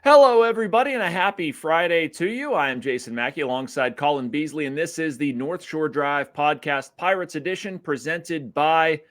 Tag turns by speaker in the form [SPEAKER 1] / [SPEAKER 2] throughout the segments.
[SPEAKER 1] Hello, everybody, and a happy Friday to you. I am Jason Mackey alongside Colin Beazley, and this is the North Shore Drive Podcast Pirates Edition presented by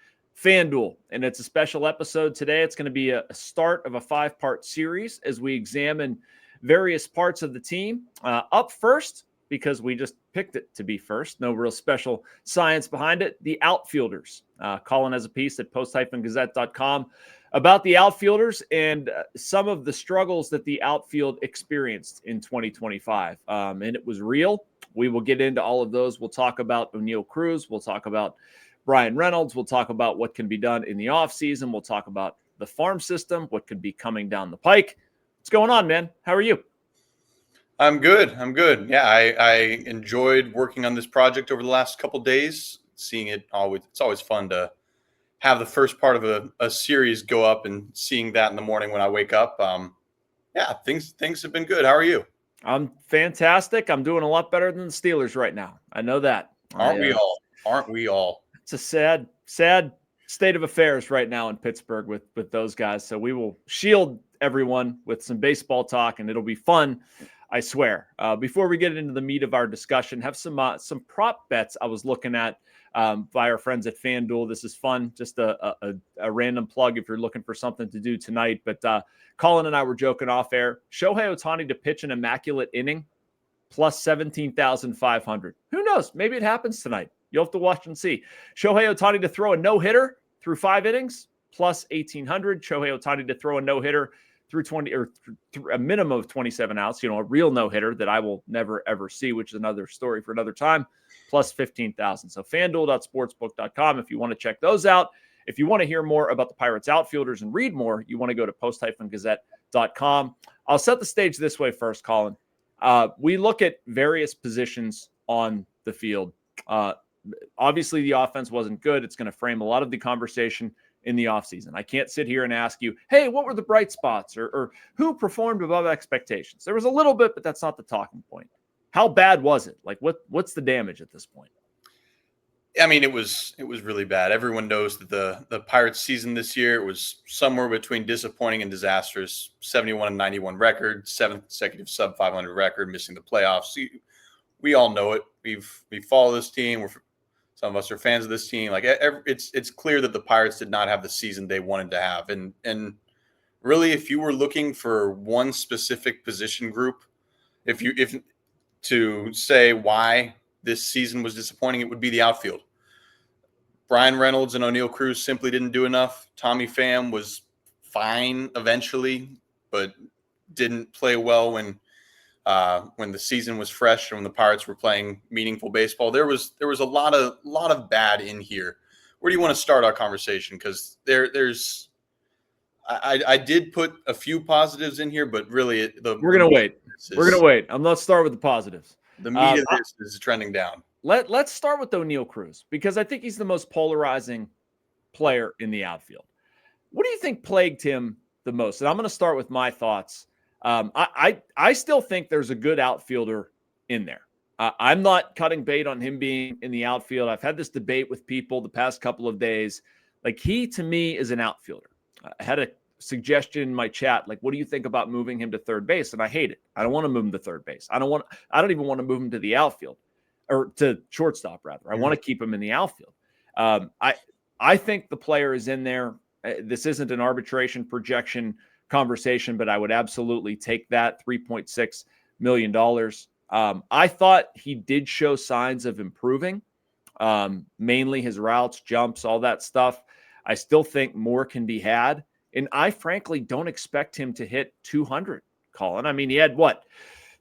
[SPEAKER 1] FanDuel. And it's a special episode today. It's going to be a start of a 5-part series as we examine various parts of the team. Up first, because we just picked it to be first, no real special science behind it, the outfielders. Colin has a piece at post-gazette.com about the outfielders and some of the struggles that the outfield experienced in 2025. And it was real. We will get into all of those. We'll talk about Oneil Cruz. We'll talk about Bryan Reynolds. We'll talk about what can be done in the offseason. We'll talk about the farm system, what could be coming down the pike. What's going on, man? How are you?
[SPEAKER 2] I'm good. Yeah, I enjoyed working on this project over the last couple of days. Seeing it it's always fun to have the first part of a series go up and seeing that in the morning when I wake up. Yeah, things have been good. How are you?
[SPEAKER 1] I'm fantastic. I'm doing a lot better than the Steelers right now. I know that.
[SPEAKER 2] Aren't we all?
[SPEAKER 1] It's a sad state of affairs right now in Pittsburgh with those guys. So we will shield everyone with some baseball talk, and it'll be fun, I swear. Before we get into the meat of our discussion, have some prop bets I was looking at by our friends at FanDuel. This is fun, just a random plug if you're looking for something to do tonight. But Colin and I were joking off air. Shohei Ohtani to pitch an immaculate inning, plus 17,500. Who knows? Maybe it happens tonight. You'll have to watch and see. Shohei Ohtani to throw a no-hitter through 5 innings, plus 1,800. Shohei Ohtani to throw a no-hitter through 20 or a minimum of 27 outs, a real no-hitter that I will never, ever see, which is another story for another time, plus 15,000. So fanduel.sportsbook.com if you want to check those out. If you want to hear more about the Pirates outfielders and read more, you want to go to post-gazette.com. I'll set the stage this way first, Colin. We look at various positions on the field. Obviously, the offense wasn't good. It's going to frame a lot of the conversation in the offseason. I can't sit here and ask you, hey, what were the bright spots or who performed above expectations? There was a little bit, but that's not the talking point. How bad was it? Like, what's the damage at this point?
[SPEAKER 2] I mean, it was really bad. Everyone knows that the Pirates season this year was somewhere between disappointing and disastrous. 71-91 record, 7th consecutive sub 500 record, missing the playoffs. We all know it. We follow this team. Some of us are fans of this team. Like it's clear that the Pirates did not have the season they wanted to have. And really, if you were looking for one specific position group, if to say why this season was disappointing, it would be the outfield. Bryan Reynolds and Oneil Cruz simply didn't do enough. Pham was fine eventually, but didn't play well when the season was fresh and when the Pirates were playing meaningful baseball. There was a lot of bad in here. Where do you want to start our conversation? Because I did put a few positives in here, but really
[SPEAKER 1] we're gonna wait. We're gonna wait. I'm not start with the positives.
[SPEAKER 2] The meat of this is trending down.
[SPEAKER 1] Let's start with Oneil Cruz because I think he's the most polarizing player in the outfield. What do you think plagued him the most? And I'm going to start with my thoughts. I still think there's a good outfielder in there. I'm not cutting bait on him being in the outfield. I've had this debate with people the past couple of days. Like, he, to me, is an outfielder. I had a suggestion in my chat, like, what do you think about moving him to third base? And I hate it. I don't want to move him to third base. I don't even want to move him to the outfield, or to shortstop, rather. I want to keep him in the outfield. I think the player is in there. This isn't an arbitration projection conversation, but I would absolutely take that $3.6 million. I thought he did show signs of improving, mainly his routes, jumps, all that stuff. I still think more can be had. And I frankly don't expect him to hit 200, Colin. I mean, he had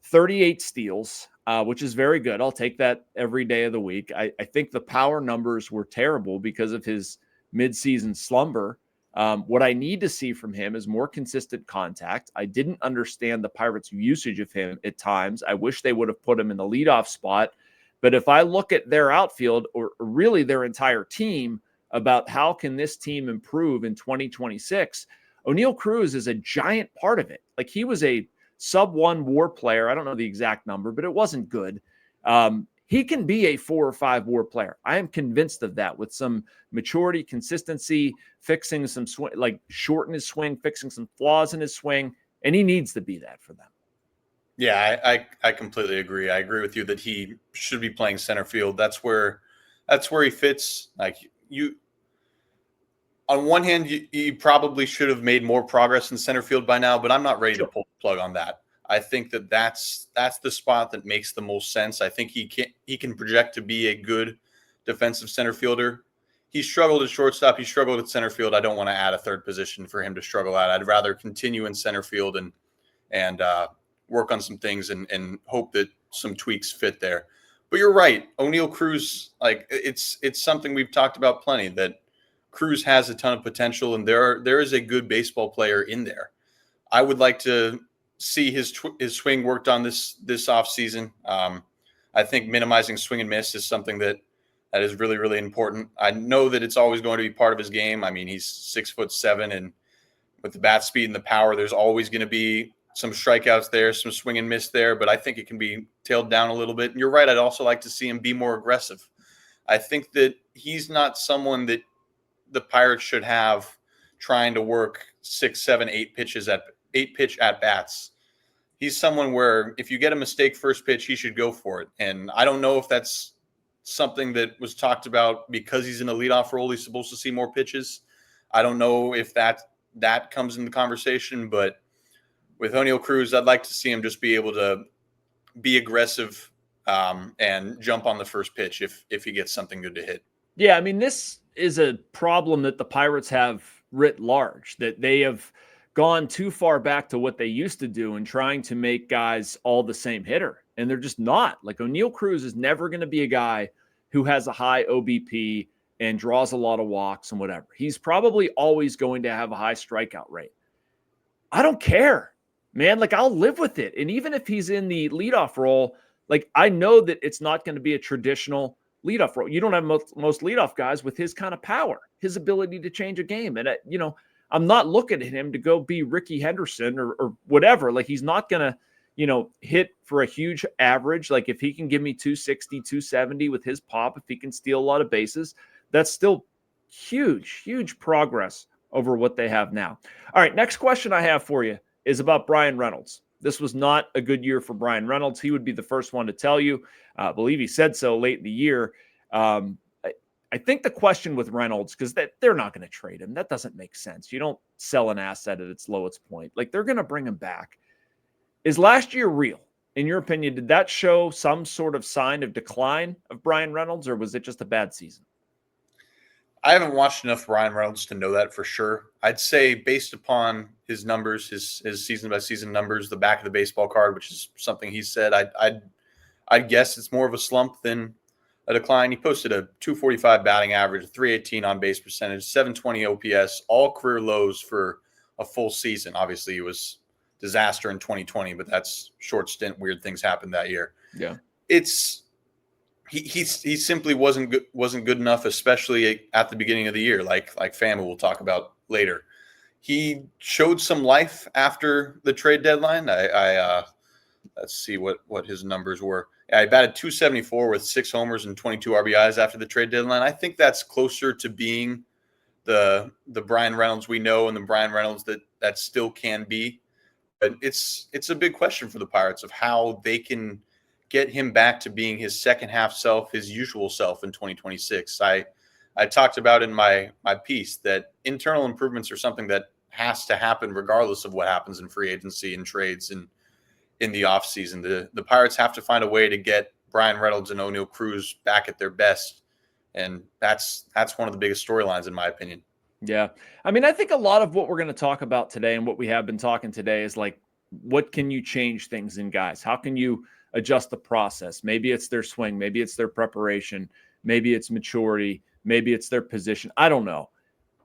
[SPEAKER 1] 38 steals, which is very good. I'll take that every day of the week. I think the power numbers were terrible because of his midseason slumber. What I need to see from him is more consistent contact. I didn't understand the Pirates' usage of him at times. I wish they would have put him in the leadoff spot. But if I look at their outfield, or really their entire team, about how can this team improve in 2026, Oneil Cruz is a giant part of it. Like, he was a sub-1 WAR player. I don't know the exact number, but it wasn't good. He can be a 4 or 5 WAR player. I am convinced of that, with some maturity, consistency, fixing some swing, like shorten his swing, fixing some flaws in his swing. and he needs to be that for them.
[SPEAKER 2] Yeah, I completely agree. I agree with you that he should be playing center field. That's where he fits. Like you, on one hand, you probably should have made more progress in center field by now, but I'm not ready to pull the plug on that. I think that's the spot that makes the most sense. I think he can project to be a good defensive center fielder. He struggled at shortstop. He struggled at center field. I don't want to add a third position for him to struggle at. I'd rather continue in center field and work on some things and hope that some tweaks fit there. But you're right. Oneil Cruz, like it's something we've talked about plenty, that Cruz has a ton of potential, and there is a good baseball player in there. I would like to see his swing worked on this offseason. I think minimizing swing and miss is something that is really, really important. I know that it's always going to be part of his game. I mean, he's 6'7", and with the bat speed and the power, there's always going to be some strikeouts there, some swing and miss there, but I think it can be tailed down a little bit. And you're right. I'd also like to see him be more aggressive. I think that he's not someone that the Pirates should have trying to work 6, 7, 8 pitch at bats. He's someone where if you get a mistake first pitch, he should go for it. And I don't know if that's something that was talked about because he's in a leadoff role. He's supposed to see more pitches. I don't know if that comes in the conversation, but with Oneil Cruz, I'd like to see him just be able to be aggressive and jump on the first pitch if he gets something good to hit.
[SPEAKER 1] Yeah, I mean, this is a problem that the Pirates have writ large, that they have gone too far back to what they used to do and trying to make guys all the same hitter. And they're just not. Like, Oneil Cruz is never going to be a guy who has a high OBP and draws a lot of walks and whatever. He's probably always going to have a high strikeout rate. I don't care, man. Like, I'll live with it. And even if he's in the leadoff role, like, I know that it's not going to be a traditional leadoff role. You don't have most leadoff guys with his kind of power, his ability to change a game. And, I'm not looking at him to go be Ricky Henderson or whatever. Like, he's not going to, hit for a huge average. Like, if he can give me 260, 270 with his pop, if he can steal a lot of bases, that's still huge progress over what they have now. All right, next question I have for you is about Bryan Reynolds. This was not a good year for Bryan Reynolds. He would be the first one to tell you. I believe he said so late in the year. I think the question with Reynolds, because they're not going to trade him. That doesn't make sense. You don't sell an asset at its lowest point. Like, they're going to bring him back. Is last year real? In your opinion, did that show some sort of sign of decline of Bryan Reynolds, or was it just a bad season?
[SPEAKER 2] I haven't watched enough Bryan Reynolds to know that for sure. I'd say based upon his numbers, his season-by-season numbers, the back of the baseball card, which is something he said, I'd guess it's more of a slump than a decline. He posted a 245 batting average, a 318 on-base percentage, 720 OPS, all career lows for a full season. Obviously, it was disaster in 2020, but that's short stint. Weird things happened that year.
[SPEAKER 1] Yeah,
[SPEAKER 2] he simply wasn't good enough, especially at the beginning of the year, like Pham we'll talk about later. He showed some life after the trade deadline. I let's see what his numbers were. I batted 274 with 6 homers and 22 RBIs after the trade deadline. I think that's closer to being the Bryan Reynolds we know and the Bryan Reynolds that still can be. But it's a big question for the Pirates of how they can get him back to being his second half self, his usual self in 2026. I talked about in my piece that internal improvements are something that has to happen regardless of what happens in free agency and trades and in the offseason. The Pirates have to find a way to get Bryan Reynolds and Oneil Cruz back at their best. And that's one of the biggest storylines, in my opinion.
[SPEAKER 1] Yeah. I mean, I think a lot of what we're going to talk about today and what we have been talking today is like, what can you change things in guys? How can you adjust the process? Maybe it's their swing. Maybe it's their preparation. Maybe it's maturity. Maybe it's their position. I don't know.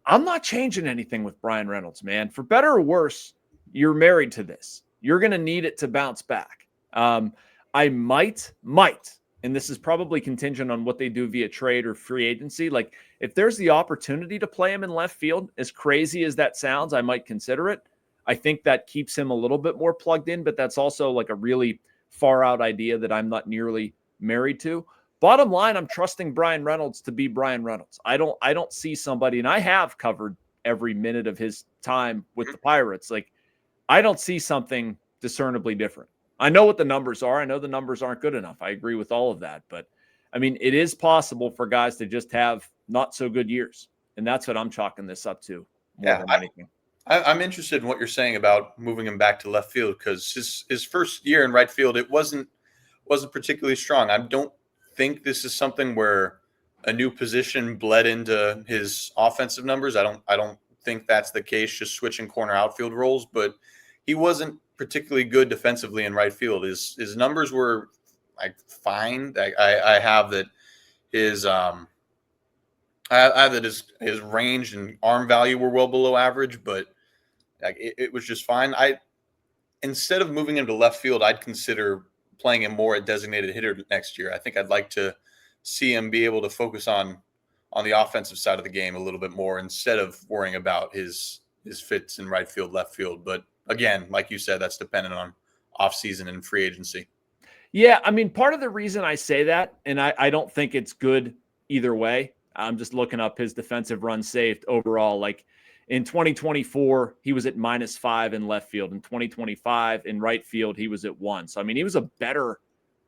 [SPEAKER 1] I'm not changing anything with Bryan Reynolds, man. For better or worse, you're married to this. You're going to need it to bounce back. I might, and this is probably contingent on what they do via trade or free agency. Like, if there's the opportunity to play him in left field, as crazy as that sounds, I might consider it. I think that keeps him a little bit more plugged in, but that's also like a really far out idea that I'm not nearly married to. Bottom line, I'm trusting Bryan Reynolds to be Bryan Reynolds. I don't see somebody, and I have covered every minute of his time with the Pirates. Like, I don't see something discernibly different. I know what the numbers are. I know the numbers aren't good enough. I agree with all of that. But I mean, it is possible for guys to just have not so good years. And that's what I'm chalking this up to more
[SPEAKER 2] Yeah,
[SPEAKER 1] than anything.
[SPEAKER 2] I'm interested in what you're saying about moving him back to left field, because his first year in right field, it wasn't particularly strong. I don't think this is something where a new position bled into his offensive numbers. I don't think that's the case, just switching corner outfield roles, but he wasn't particularly good defensively in right field. His numbers were like fine. I have that his I have that his range and arm value were well below average, but like it was just fine. Instead of moving him to left field, I'd consider playing him more at designated hitter next year. I think I'd like to see him be able to focus on the offensive side of the game a little bit more, instead of worrying about his fits in right field, left field. But again, like you said, that's dependent on offseason and free agency.
[SPEAKER 1] Yeah, I mean, part of the reason I say that, and I don't think it's good either way. I'm just looking up his defensive runs saved overall. Like in 2024, he was at -5 in left field. In 2025, in right field, he was at 1. So, I mean, he was a better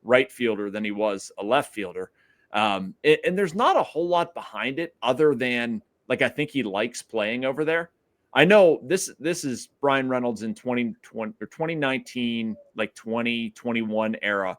[SPEAKER 1] right fielder than he was a left fielder. And there's not a whole lot behind it other than, like, I think he likes playing over there. I know this is Bryan Reynolds in 2020 or 2019, like 2021 era.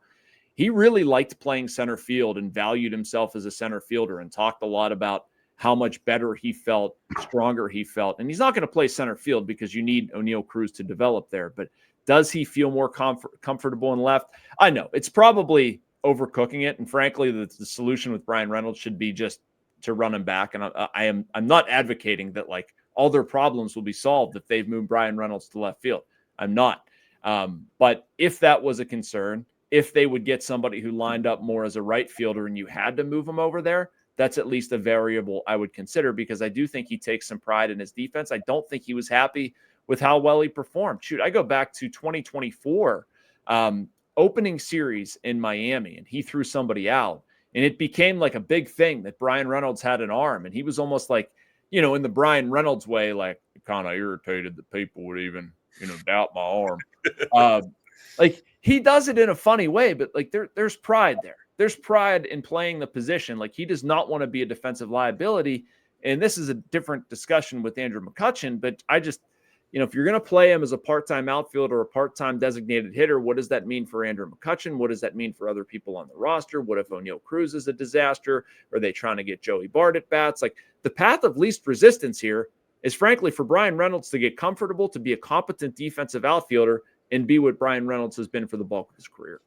[SPEAKER 1] He really liked playing center field and valued himself as a center fielder and talked a lot about how much better he felt, stronger he felt. And he's not going to play center field because you need Oneil Cruz to develop there. But does he feel more comfortable in left? I know it's probably overcooking it. And frankly, the solution with Bryan Reynolds should be just to run him back. And I'm not advocating that like all their problems will be solved if they've moved Bryan Reynolds to left field. I'm not. But if that was a concern, if they would get somebody who lined up more as a right fielder and you had to move him over there, that's at least a variable I would consider, because I do think he takes some pride in his defense. I don't think he was happy with how well he performed. Shoot, I go back to 2024 opening series in Miami, and he threw somebody out. And it became like a big thing that Bryan Reynolds had an arm. And he was almost like, in the Bryan Reynolds way, like kind of irritated that people would even, doubt my arm. Like he does it in a funny way, but like there's pride there. There's pride in playing the position. Like he does not want to be a defensive liability. And this is a different discussion with Andrew McCutchen, but I just, if you're going to play him as a part-time outfielder or a part-time designated hitter, what does that mean for Andrew McCutchen? What does that mean for other people on the roster? What if Oneil Cruz is a disaster? Are they trying to get Joey Bart at bats? Like the path of least resistance here is frankly for Bryan Reynolds to get comfortable, to be a competent defensive outfielder and be what Bryan Reynolds has been for the bulk of his career.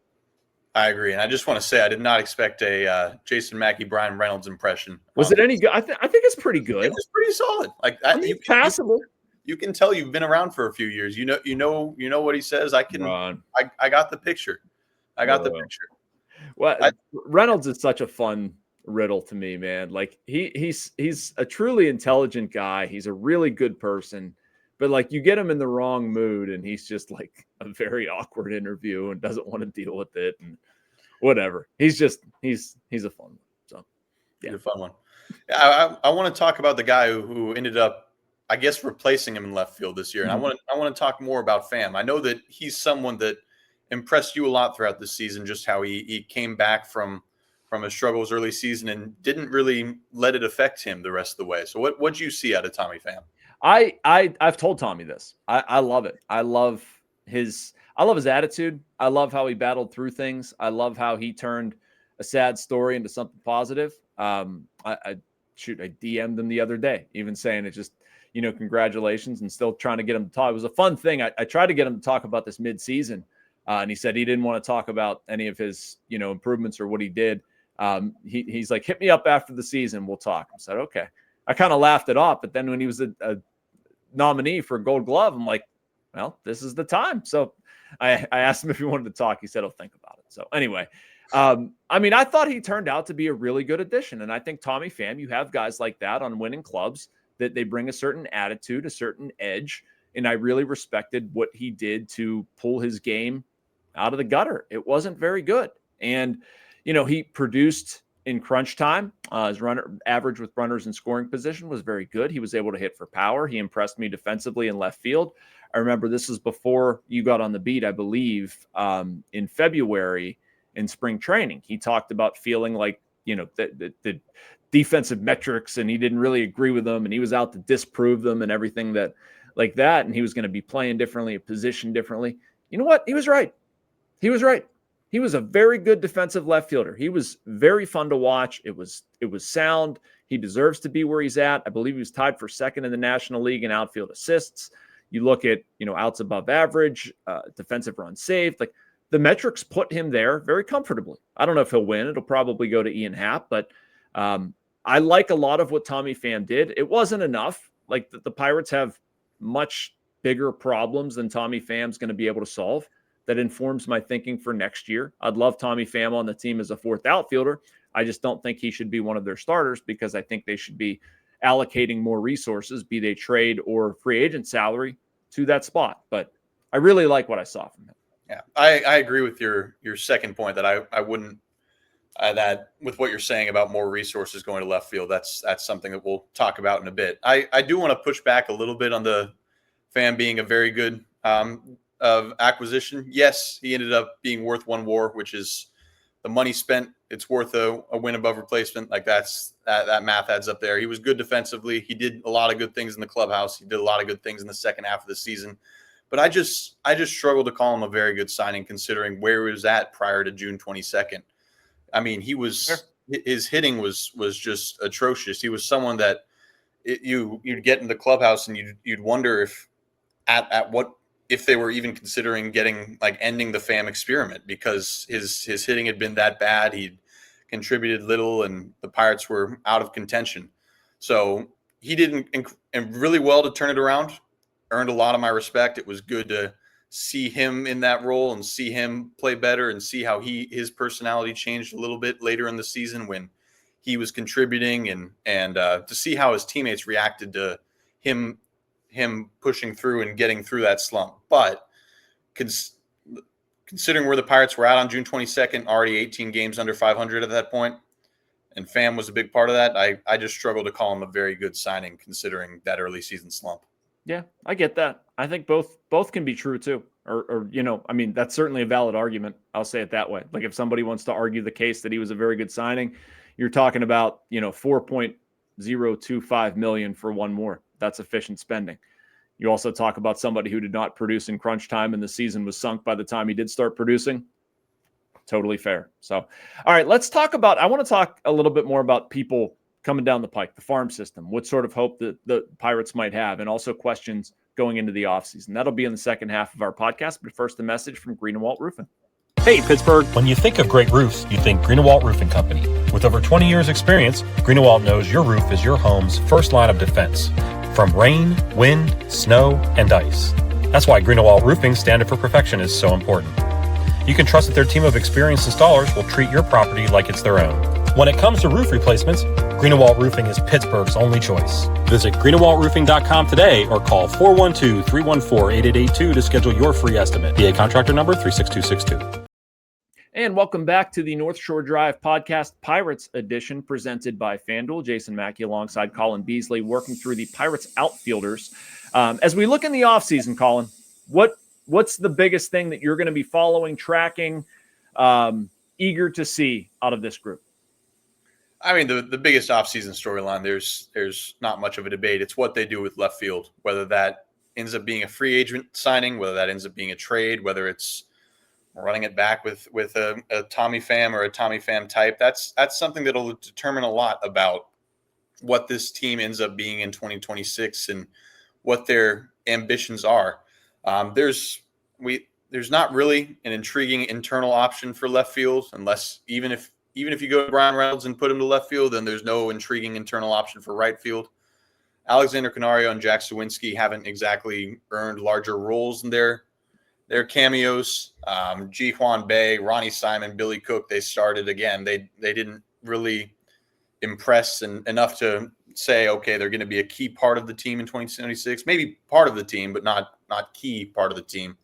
[SPEAKER 2] I agree. And I just want to say I did not expect a Jason Mackey, Bryan Reynolds impression.
[SPEAKER 1] Was it any good? I think it's pretty good.
[SPEAKER 2] It was pretty solid. Like
[SPEAKER 1] passable.
[SPEAKER 2] You can tell you've been around for a few years. You know what he says. I got the picture. I got the picture.
[SPEAKER 1] Well, Reynolds is such a fun riddle to me, man. Like he's a truly intelligent guy. He's a really good person, but like you get him in the wrong mood and he's just like a very awkward interview and doesn't want to deal with it and whatever. He's a fun one. So yeah,
[SPEAKER 2] he's a fun one. I want to talk about the guy who ended up, I guess, replacing him in left field this year. And I want to talk more about Pham. I know that he's someone that impressed you a lot throughout this season, just how he came back from his struggles early season and didn't really let it affect him the rest of the way. So what'd you see out of Tommy Pham?
[SPEAKER 1] I've told Tommy this. I love it. I love his attitude. I love how he battled through things. I love how he turned a sad story into something positive. I DM'd him the other day, even saying it just, congratulations, and still trying to get him to talk. It was a fun thing. I tried to get him to talk about this mid-season, and he said he didn't want to talk about any of his, improvements or what he did. He's like, hit me up after the season. We'll talk. I said, okay. I kind of laughed it off, but then when he was a nominee for a Gold Glove, I'm like, well, this is the time. So I asked him if he wanted to talk. He said, I'll think about it. So anyway, I thought he turned out to be a really good addition. And I think Tommy Pham, you have guys like that on winning clubs that they bring a certain attitude, a certain edge. And I really respected what he did to pull his game out of the gutter. It wasn't very good. And, he produced in crunch time. His runner average with runners in scoring position was very good. He was able to hit for power. He impressed me defensively in left field. I remember this was before you got on the beat, I believe, in February in spring training. He talked about feeling like, the defensive metrics, and he didn't really agree with them, and he was out to disprove them and everything that like that. And he was going to be playing differently, positioned differently. You know what? He was right. He was right. He was a very good defensive left fielder. He was very fun to watch. It was sound. He deserves to be where he's at. I believe he was tied for second in the National League in outfield assists. You look at, outs above average, defensive runs saved. Like, the metrics put him there very comfortably. I don't know if he'll win. It'll probably go to Ian Happ, but I like a lot of what Tommy Pham did. It wasn't enough. Like, the Pirates have much bigger problems than Tommy Pham's going to be able to solve. That informs my thinking for next year. I'd love Tommy Pham on the team as a fourth outfielder. I just don't think he should be one of their starters, because I think they should be allocating more resources, be they trade or free agent salary, to that spot. But I really like what I saw from him.
[SPEAKER 2] Yeah, I agree with your second point, that I wouldn't that with what you're saying about more resources going to left field. That's something that we'll talk about in a bit. I do want to push back a little bit on the Pham being a very good of acquisition. Yes, he ended up being worth one WAR, which is the money spent. It's worth a win above replacement. Like, that math adds up there. He was good defensively. He did a lot of good things in the clubhouse. He did a lot of good things in the second half of the season. But I just struggle to call him a very good signing, considering where he was at prior to June 22nd. I mean, his hitting was just atrocious. He was someone that you'd get in the clubhouse and you'd wonder if they were even considering ending the Pham experiment, because his hitting had been that bad. He'd contributed little, and the Pirates were out of contention. So he did really well to turn it around, earned a lot of my respect. It was good to see him in that role and see him play better, and see how his personality changed a little bit later in the season when he was contributing, and to see how his teammates reacted to him pushing through and getting through that slump. But considering where the Pirates were at on June 22nd, already 18 games under 500 at that point, and Pham was a big part of that, I just struggle to call him a very good signing, considering that early season slump.
[SPEAKER 1] Yeah, I get that. I think both can be true too. Or that's certainly a valid argument. I'll say it that way. Like, if somebody wants to argue the case that he was a very good signing, you're talking about, $4.025 million for one more. That's efficient spending. You also talk about somebody who did not produce in crunch time, and the season was sunk by the time he did start producing. Totally fair. So, all right, I want to talk a little bit more about people coming down the pike, the farm system, what sort of hope the Pirates might have, and also questions going into the offseason. That'll be in the second half of our podcast, but first, a message from Greenwalt Roofing.
[SPEAKER 3] Hey, Pittsburgh. When you think of great roofs, you think Greenwalt Roofing Company. With over 20 years experience, Greenwalt knows your roof is your home's first line of defense, from rain, wind, snow, and ice. That's why Greenwalt Roofing's standard for perfection is so important. You can trust that their team of experienced installers will treat your property like it's their own. When it comes to roof replacements, Greenwalt Roofing is Pittsburgh's only choice. Visit greenwaltroofing.com today or call 412-314-8882 to schedule your free estimate. PA contractor number 36262.
[SPEAKER 1] And welcome back to the North Shore Drive podcast, Pirates edition, presented by FanDuel. Jason Mackey alongside Colin Beazley, working through the Pirates outfielders. As we look in the offseason, Colin, what's the biggest thing that you're going to be following, tracking, eager to see out of this group?
[SPEAKER 2] I mean, the biggest offseason storyline, there's not much of a debate. It's what they do with left field, whether that ends up being a free agent signing, whether that ends up being a trade, whether it's running it back with a Tommy Pham or a Tommy Pham type. That's something that'll determine a lot about what this team ends up being in 2026 and what their ambitions are. There's not really an intriguing internal option for left field, unless even if you go to Bryan Reynolds and put him to left field, then there's no intriguing internal option for right field. Alexander Canario and Jack Sawinski haven't exactly earned larger roles in their cameos. Ji Hwan Bae, Ronnie Simon, Billy Cook, they started again. They didn't really impress enough to say, okay, they're going to be a key part of the team in 2026. Maybe part of the team, but not key part of the team.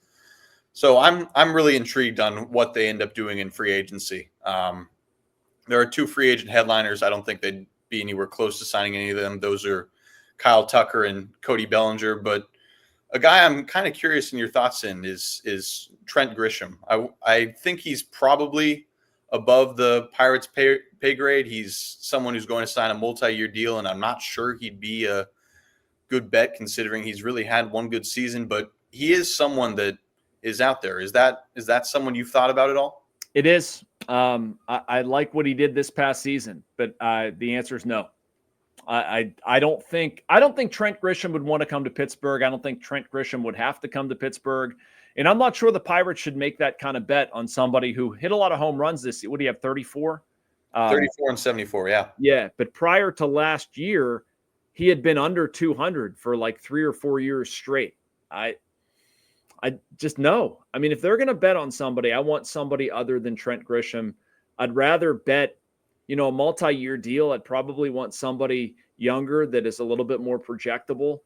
[SPEAKER 2] So I'm really intrigued on what they end up doing in free agency. There are two free agent headliners. I don't think they'd be anywhere close to signing any of them. Those are Kyle Tucker and Cody Bellinger. But A guy I'm kind of curious in your thoughts in is Trent Grisham. I think he's probably above the Pirates pay grade. He's someone who's going to sign a multi-year deal, and I'm not sure he'd be a good bet considering he's really had one good season, but he is someone that is out there. Is that someone you've thought about at all?
[SPEAKER 1] It is. I like what he did this past season, but the answer is no. I don't think Trent Grisham would want to come to Pittsburgh. I don't think Trent Grisham would have to come to Pittsburgh. And I'm not sure the Pirates should make that kind of bet on somebody who hit a lot of home runs this year. What do you have, 34?
[SPEAKER 2] 34 and 74, yeah.
[SPEAKER 1] Yeah, but prior to last year, he had been under 200 for like 3 or 4 years straight. I just know. I mean, if they're going to bet on somebody, I want somebody other than Trent Grisham. I'd rather bet, a multi-year deal. I'd probably want somebody younger that is a little bit more projectable.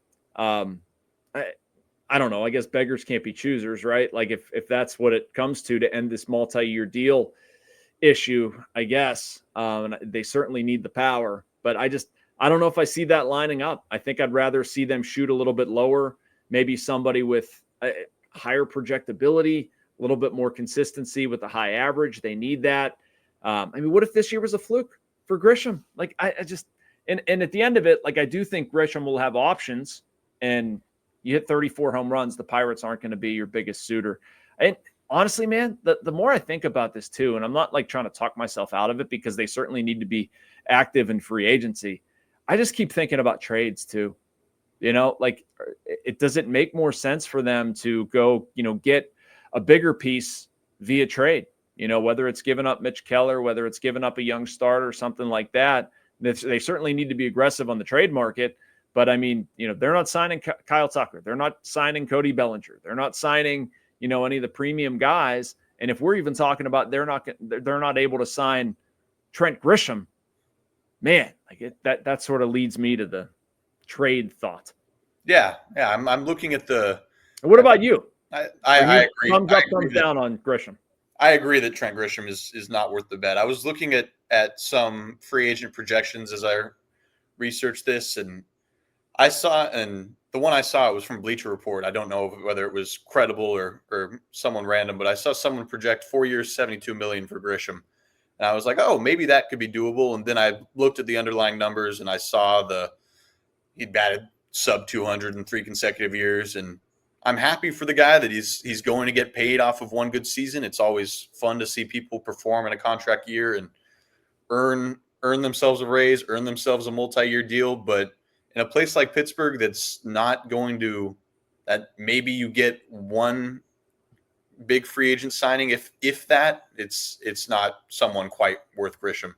[SPEAKER 1] I don't know. I guess beggars can't be choosers, right? Like if that's what it comes to end this multi-year deal issue, I guess. And they certainly need the power, but I don't know if I see that lining up. I think I'd rather see them shoot a little bit lower, maybe somebody with higher projectability, a little bit more consistency with a high average. They need that. What if this year was a fluke for Grisham? Like and at the end of it, like I do think Grisham will have options, and you hit 34 home runs, the Pirates aren't going to be your biggest suitor. And honestly, man, the more I think about this too, and I'm not like trying to talk myself out of it because they certainly need to be active in free agency. I just keep thinking about trades too. Does it make more sense for them to go, get a bigger piece via trade? Whether it's giving up Mitch Keller, whether it's giving up a young starter, something like that. They certainly need to be aggressive on the trade market. But they're not signing Kyle Tucker. They're not signing Cody Bellinger. They're not signing, any of the premium guys. And if we're even talking about they're not able to sign Trent Grisham, man, that sort of leads me to the trade thought.
[SPEAKER 2] Yeah. I'm looking at the.
[SPEAKER 1] What about you?
[SPEAKER 2] I agree.
[SPEAKER 1] Thumbs up, thumbs down on Grisham.
[SPEAKER 2] I agree that Trent Grisham is not worth the bet. I was looking at some free agent projections as I researched this, and I saw, and the one I saw was from Bleacher Report. I don't know whether it was credible or someone random, but I saw someone project 4 years, $72 million for Grisham. And I was like, oh, maybe that could be doable. And then I looked at the underlying numbers and I saw he'd batted sub 200 in 3 consecutive years. And I'm happy for the guy that he's going to get paid off of one good season. It's always fun to see people perform in a contract year and earn themselves a raise, earn themselves a multi-year deal. But in a place like Pittsburgh, that's not going to, that maybe you get one big free agent signing. If that, it's not someone quite worth Grisham.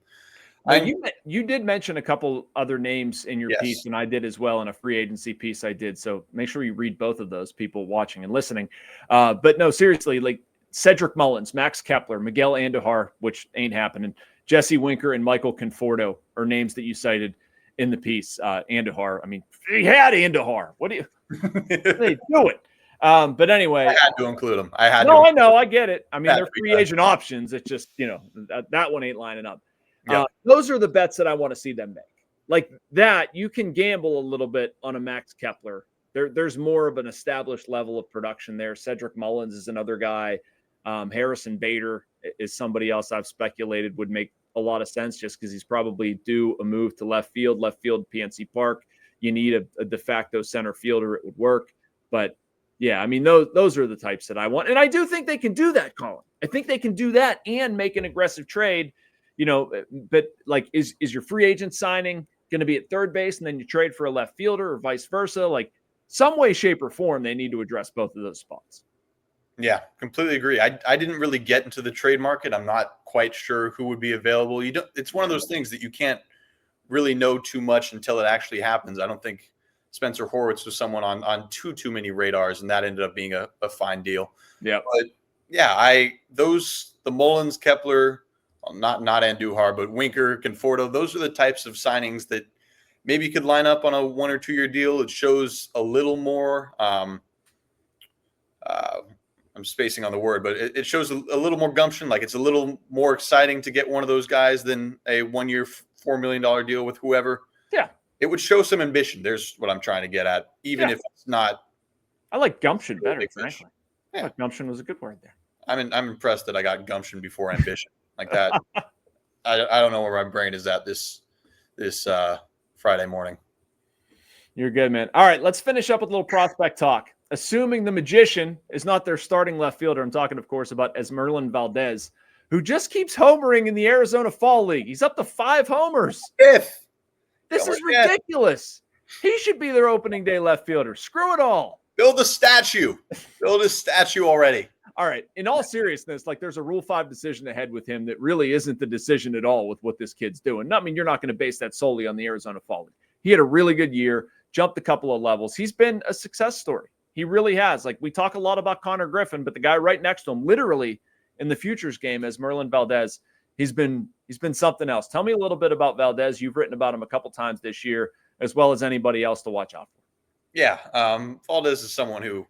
[SPEAKER 1] You did mention a couple other names in your
[SPEAKER 2] Yes.
[SPEAKER 1] piece, and I did as well in a free agency piece I did. So make sure you read both of those, people watching and listening. But no, seriously, like Cedric Mullins, Max Kepler, Miguel Andujar, which ain't happening, Jesse Winker, and Michael Conforto are names that you cited in the piece. Andujar, he had Andujar. What do they do it? But anyway,
[SPEAKER 2] I had to include him. I
[SPEAKER 1] know, I get it. They're free agent options. It's just, that one ain't lining up.
[SPEAKER 2] Yeah.
[SPEAKER 1] Those are the bets that I want to see them make. Like that, you can gamble a little bit on a Max Kepler. There's more of an established level of production there. Cedric Mullins is another guy. Harrison Bader is somebody else I've speculated would make a lot of sense just because he's probably due a move to left field PNC Park. You need a de facto center fielder. It would work. But yeah, those are the types that I want. And I do think they can do that, Colin. I think they can do that and make an aggressive trade. But like, is your free agent signing going to be at third base and then you trade for a left fielder or vice versa? Like some way, shape, or form, they need to address both of those spots.
[SPEAKER 2] Yeah, completely agree. I didn't really get into the trade market. I'm not quite sure who would be available. It's one of those things that you can't really know too much until it actually happens. I don't think Spencer Horwitz was someone on too many radars, and that ended up being a fine deal.
[SPEAKER 1] Yeah.
[SPEAKER 2] But yeah, the Mullins, Kepler, not Andujar, but Winker, Conforto, those are the types of signings that maybe could line up on a 1 or 2 year deal. It shows a little more I'm spacing on the word, but it shows a little more gumption. Like it's a little more exciting to get one of those guys than a 1 year, $4 million deal with whoever.
[SPEAKER 1] Yeah.
[SPEAKER 2] It would show some ambition. There's what I'm trying to get at, even if it's not
[SPEAKER 1] I like gumption better,
[SPEAKER 2] big fish.
[SPEAKER 1] frankly.
[SPEAKER 2] Yeah.
[SPEAKER 1] I thought gumption was a good word there.
[SPEAKER 2] I'm impressed that I got gumption before ambition like that. I don't know where my brain is at this Friday morning.
[SPEAKER 1] You're good, man. All right, let's finish up with a little prospect talk. Assuming the magician is not their starting left fielder, I'm talking, of course, about Esmerlyn Valdez, who just keeps homering in the Arizona Fall League. He's up to 5 homers.
[SPEAKER 2] Fifth.
[SPEAKER 1] This is ridiculous. He should be their opening day left fielder. Screw it all.
[SPEAKER 2] Build a statue. Build a statue already.
[SPEAKER 1] All right. In all seriousness, like there's a Rule 5 decision ahead with him that really isn't the decision at all with what this kid's doing. I mean, you're not going to base that solely on the Arizona Fall League. He had a really good year, jumped a couple of levels. He's been a success story. He really has. Like, we talk a lot about Connor Griffin, but the guy right next to him, literally in the futures game, Esmerlyn Valdez, he's been something else. Tell me a little bit about Valdez. You've written about him a couple times this year, as well as anybody else to watch out for.
[SPEAKER 2] Yeah, Valdez is someone who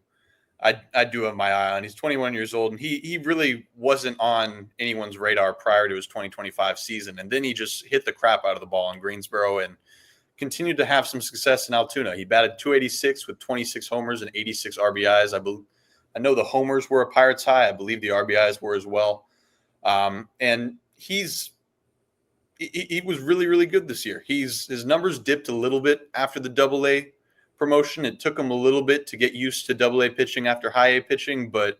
[SPEAKER 2] I do have my eye on. He's 21 years old, and he really wasn't on anyone's radar prior to his 2025 season. And then he just hit the crap out of the ball in Greensboro and continued to have some success in Altoona. He batted .286 with 26 homers and 86 RBIs. I know the homers were a Pirates high. I believe the RBIs were as well. And he was really, really good this year. His numbers dipped a little bit after the Double-A promotion. It took him a little bit to get used to Double-A pitching after High-A pitching, but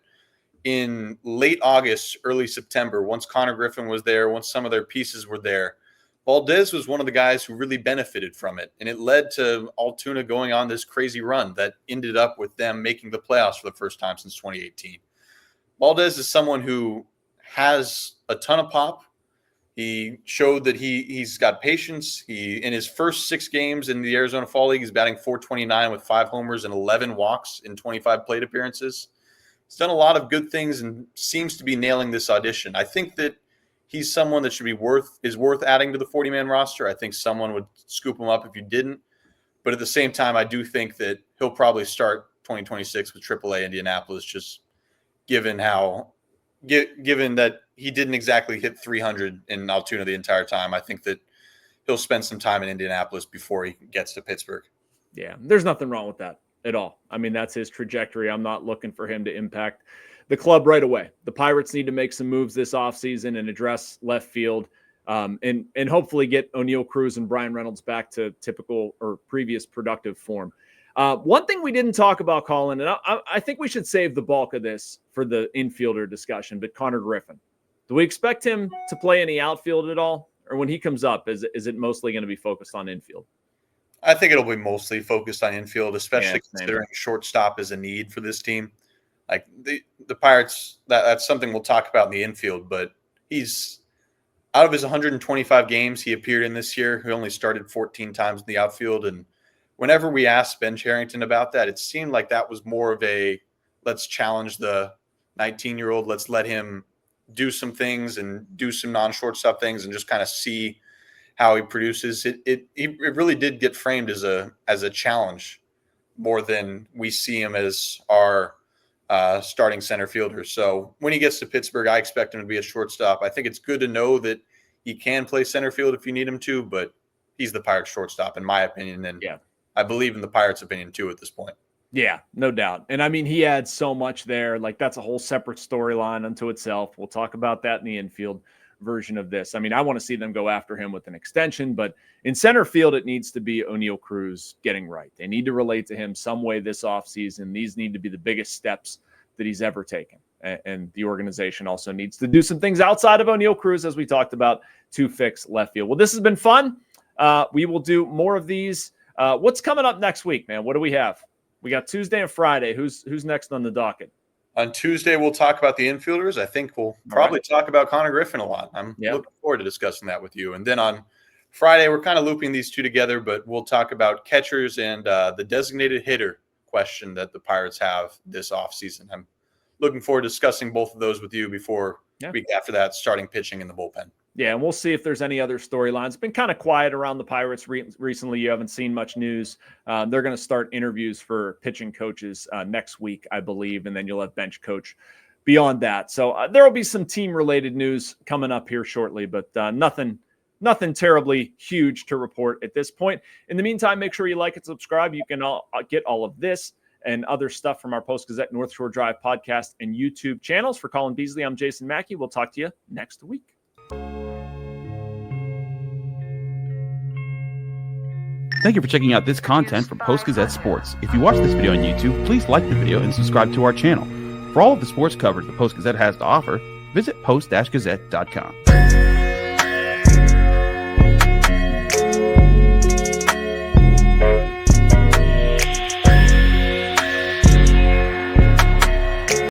[SPEAKER 2] in late August, early September, once Connor Griffin was there, once some of their pieces were there, Valdez was one of the guys who really benefited from it, and it led to Altoona going on this crazy run that ended up with them making the playoffs for the first time since 2018. Valdez is someone who has a ton of pop. He showed that he's got patience. In his first 6 games in the Arizona Fall League, he's batting .429 with 5 homers and 11 walks in 25 plate appearances. He's done a lot of good things and seems to be nailing this audition. I think that he's someone that should be worth adding to the 40-man roster. I think someone would scoop him up if you didn't. But at the same time, I do think that he'll probably start 2026 with AAA Indianapolis, just given that he didn't exactly hit 300 in Altoona the entire time. I think that he'll spend some time in Indianapolis before he gets to Pittsburgh.
[SPEAKER 1] Yeah, there's nothing wrong with that at all. I mean, that's his trajectory. I'm not looking for him to impact the club right away. The Pirates need to make some moves this offseason and address left field and hopefully get Oneil Cruz and Bryan Reynolds back to typical or previous productive form. One thing we didn't talk about, Colin, and I think we should save the bulk of this for the infielder discussion, but Connor Griffin. Do we expect him to play any outfield at all? Or when he comes up, is it mostly going to be focused on infield?
[SPEAKER 2] I think it'll be mostly focused on infield, especially considering shortstop is a need for this team. Like the Pirates, that's something we'll talk about in the infield, but he's out of his 125 games he appeared in this year, he only started 14 times in the outfield. And whenever we asked Ben Cherington about that, it seemed like that was more of a let's challenge the 19-year-old, let's let him do some things and do some non-shortstop things and just kind of see how he produces. It really did get framed as a challenge more than we see him as our starting center fielder. So when he gets to Pittsburgh, I expect him to be a shortstop. I think it's good to know that he can play center field if you need him to, but he's the Pirates shortstop in my opinion. And yeah, I believe in the Pirates' opinion too at this point.
[SPEAKER 1] Yeah, no doubt. And I mean, he adds so much there. Like, that's a whole separate storyline unto itself. We'll talk about that in the infield version of this. I mean, I want to see them go after him with an extension, but in center field, it needs to be Oneil Cruz getting right. They need to relate to him some way this offseason. These need to be the biggest steps that he's ever taken. And the organization also needs to do some things outside of Oneil Cruz, as we talked about, to fix left field. Well, this has been fun. We will do more of these. What's coming up next week, man? What do we have? We got Tuesday and Friday. Who's next on the docket?
[SPEAKER 2] On Tuesday, we'll talk about the infielders. I think we'll probably talk about Connor Griffin a lot. I'm looking forward to discussing that with you. And then on Friday, we're kind of looping these two together, but we'll talk about catchers and the designated hitter question that the Pirates have this offseason. I'm looking forward to discussing both of those with you before week after that, starting pitching in the bullpen.
[SPEAKER 1] Yeah, and we'll see if there's any other storylines. It's been kind of quiet around the Pirates recently. You haven't seen much news. They're going to start interviews for pitching coaches next week, I believe, and then you'll have bench coach beyond that. So there will be some team-related news coming up here shortly, but nothing terribly huge to report at this point. In the meantime, make sure you like and subscribe. You can get all of this and other stuff from our Post-Gazette North Shore Drive podcast and YouTube channels. For Colin Beazley, I'm Jason Mackey. We'll talk to you next week.
[SPEAKER 4] Thank you for checking out this content from Post-Gazette Sports. If you watch this video on YouTube, please like the video and subscribe to our channel. For all of the sports coverage the Post-Gazette has to offer, visit post-gazette.com.